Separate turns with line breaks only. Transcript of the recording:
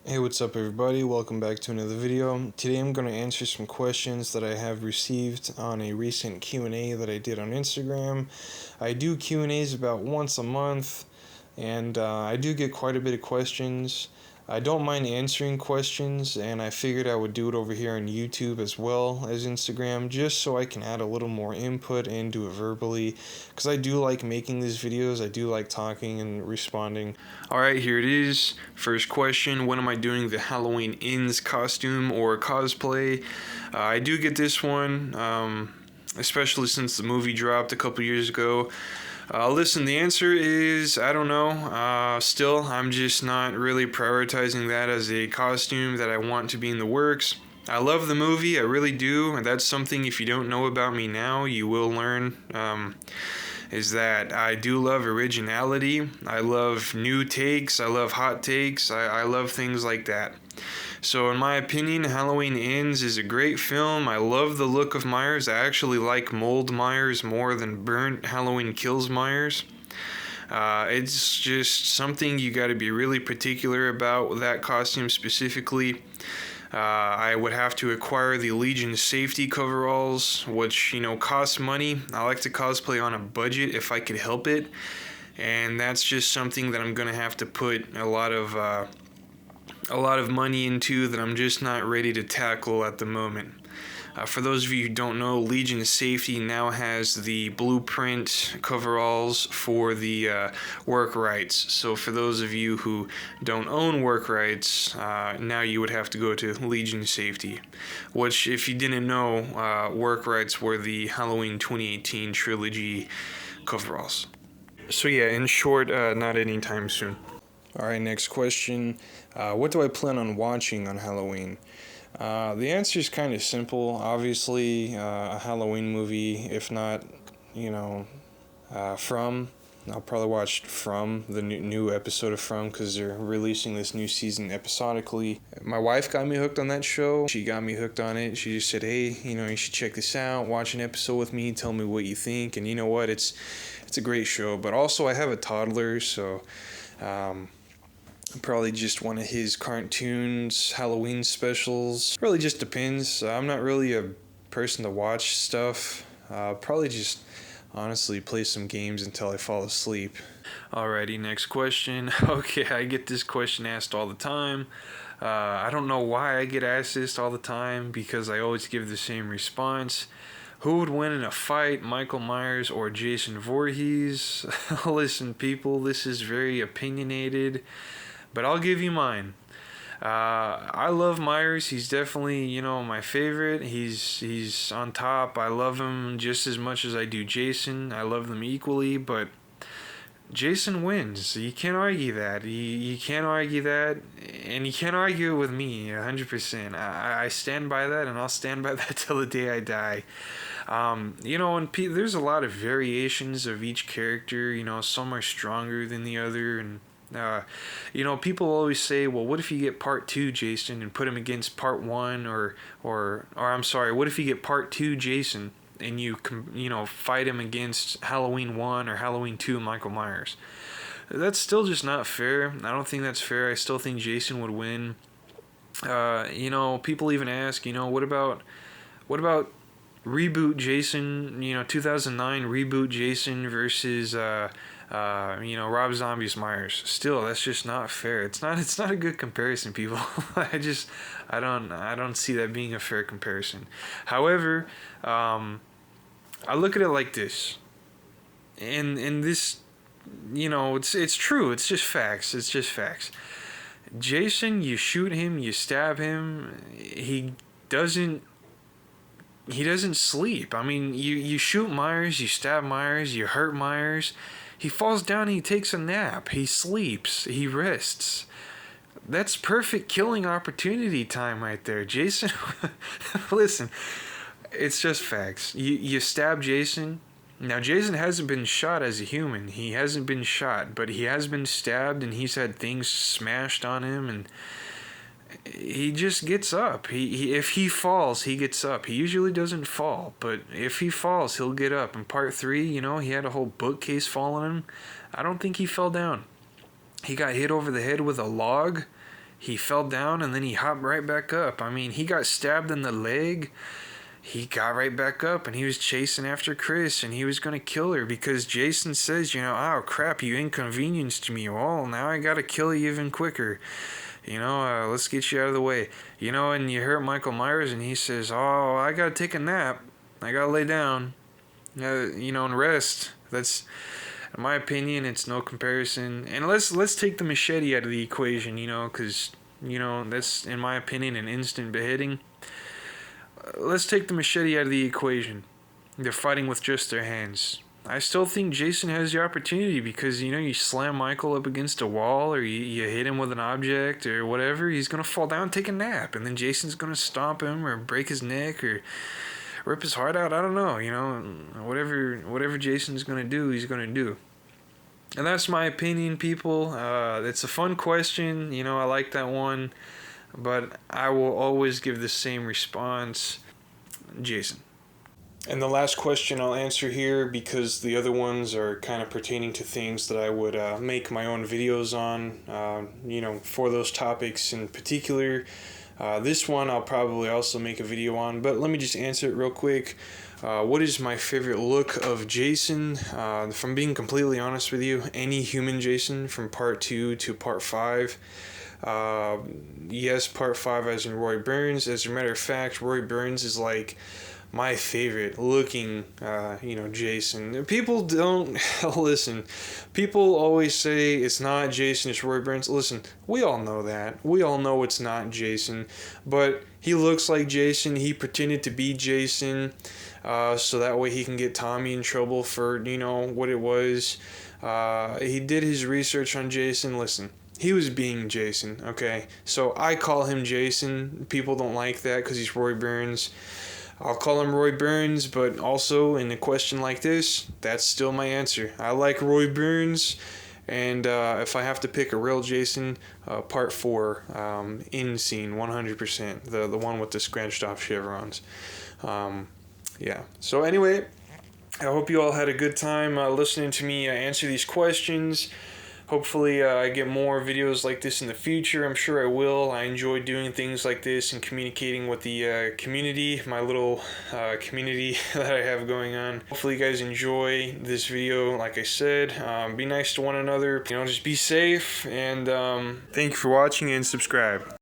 Hey, what's up everybody? Welcome back to another video. Today I'm going to answer some questions that I have received on a recent Q&A that I did on Instagram. I do Q&As about once a month, and I do get quite a bit of questions. I don't mind answering questions, and I figured I would do it over here on YouTube as well as Instagram, just so I can add a little more input and do it verbally, because I do like making these videos. I do like talking and responding. Alright, here it is. First question, when am I doing the Halloween Ends costume or cosplay? I do get this one, especially since the movie dropped a couple years ago. Listen, the answer is, I don't know. Still, I'm just not really prioritizing that as a costume that I want to be in the works. I love the movie, I really do, and that's something, if you don't know about me now, you will learn, is that I do love originality. I love new takes, I love hot takes, I love things like that. So in my opinion, Halloween Ends is a great film. I love the look of Myers. I actually like mold Myers more than burnt Halloween Kills Myers. It's just something you got to be really particular about with that costume specifically. I would have to acquire the Legion safety coveralls, which, cost money. I like to cosplay on a budget if I could help it. And that's just something that I'm going to have to put a lot of money into that I'm just not ready to tackle at the moment. For those of you who don't know, Legion Safety now has the blueprint coveralls for the work rights. So for those of you who don't own work rights, now you would have to go to Legion Safety, which, if you didn't know, work rights were the Halloween 2018 trilogy coveralls. So yeah, in short, not anytime soon. Alright, next question. What do I plan on watching on Halloween? The answer is kind of simple. Obviously, a Halloween movie, if not, From. I'll probably watch From, the new episode of From, because they're releasing this new season episodically. My wife got me hooked on that show. She got me hooked on it. She just said, hey, you should check this out. Watch an episode with me. Tell me what you think. And you know what? It's a great show. But also, I have a toddler, so probably just one of his cartoons, Halloween specials. Really just depends. I'm not really a person to watch stuff. Probably just honestly play some games until I fall asleep. Alrighty, next question. Okay, I get this question asked all the time. I don't know why I get asked this all the time, because I always give the same response. Who would win in a fight, Michael Myers or Jason Voorhees? Listen, people, this is very opinionated, but I'll give you mine. I love Myers. He's definitely, my favorite. He's on top. I love him just as much as I do Jason. I love them equally, but Jason wins. You can't argue that. You can't argue that, and you can't argue it with me 100%. I stand by that, and I'll stand by that till the day I die. And there's a lot of variations of each character. Some are stronger than the other, and people always say, well, what if you get part 2 Jason and put him against part 1, or I'm sorry, what if you get part 2 Jason and you fight him against Halloween 1 or Halloween 2 Michael Myers? That's still just not fair. I don't think that's fair. I still think Jason would win. People even ask, what about reboot Jason, 2009 reboot Jason versus Rob Zombie's Myers. Still, that's just not fair. It's not a good comparison, people. I don't see that being a fair comparison. However, I look at it like this. And this, it's true. It's just facts. It's just facts. Jason, you shoot him, you stab him, he doesn't sleep. I mean, you shoot Myers, you stab Myers, you hurt Myers. He falls down and he takes a nap. He sleeps. He rests. That's perfect killing opportunity time right there. Jason, listen, it's just facts. You stab Jason. Now, Jason hasn't been shot as a human. He hasn't been shot, but he has been stabbed, and he's had things smashed on him, and he just gets up. If he falls, he gets up. He usually doesn't fall, but if he falls, he'll get up. In part 3, he had a whole bookcase fall on him. I don't think he fell down. He got hit over the head with a log, he fell down and then he hopped right back up. I mean, he got stabbed in the leg. He got right back up and he was chasing after Chris and he was going to kill her because Jason says, oh crap, you inconvenienced me. Well, now I got to kill you even quicker. Let's get you out of the way. And you hurt Michael Myers and he says, oh, I got to take a nap. I got to lay down, and rest. That's, in my opinion, it's no comparison. And let's take the machete out of the equation, because, that's, in my opinion, an instant beheading. Let's take the machete out of the equation. They're fighting with just their hands. I still think Jason has the opportunity because, you slam Michael up against a wall or you hit him with an object or whatever, he's going to fall down and take a nap. And then Jason's going to stomp him or break his neck or rip his heart out. I don't know, whatever Jason's going to do, he's going to do. And that's my opinion, people. It's a fun question. I like that one. But I will always give the same response. Jason. And the last question I'll answer here, because the other ones are kind of pertaining to things that I would make my own videos on, for those topics in particular. This one I'll probably also make a video on, but let me just answer it real quick. What is my favorite look of Jason? From being completely honest with you, any human Jason from part 2 to part 5. Yes, part 5 as in Roy Burns. As a matter of fact, Roy Burns is like my favorite looking, Jason. People don't listen. People always say it's not Jason, it's Roy Burns. Listen, we all know that. We all know it's not Jason, but he looks like Jason. He pretended to be Jason, so that way he can get Tommy in trouble for, what it was. He did his research on Jason. Listen. He was being Jason, okay? So I call him Jason. People don't like that because he's Roy Burns. I'll call him Roy Burns, but also in a question like this, that's still my answer. I like Roy Burns, and if I have to pick a real Jason, part 4, in scene, 100%, the one with the scratched off chevrons. Yeah. So anyway, I hope you all had a good time listening to me answer these questions. Hopefully I get more videos like this in the future. I'm sure I will. I enjoy doing things like this and communicating with the community, my little community that I have going on. Hopefully you guys enjoy this video. Like I said, be nice to one another. Just be safe, and thank you for watching and subscribe.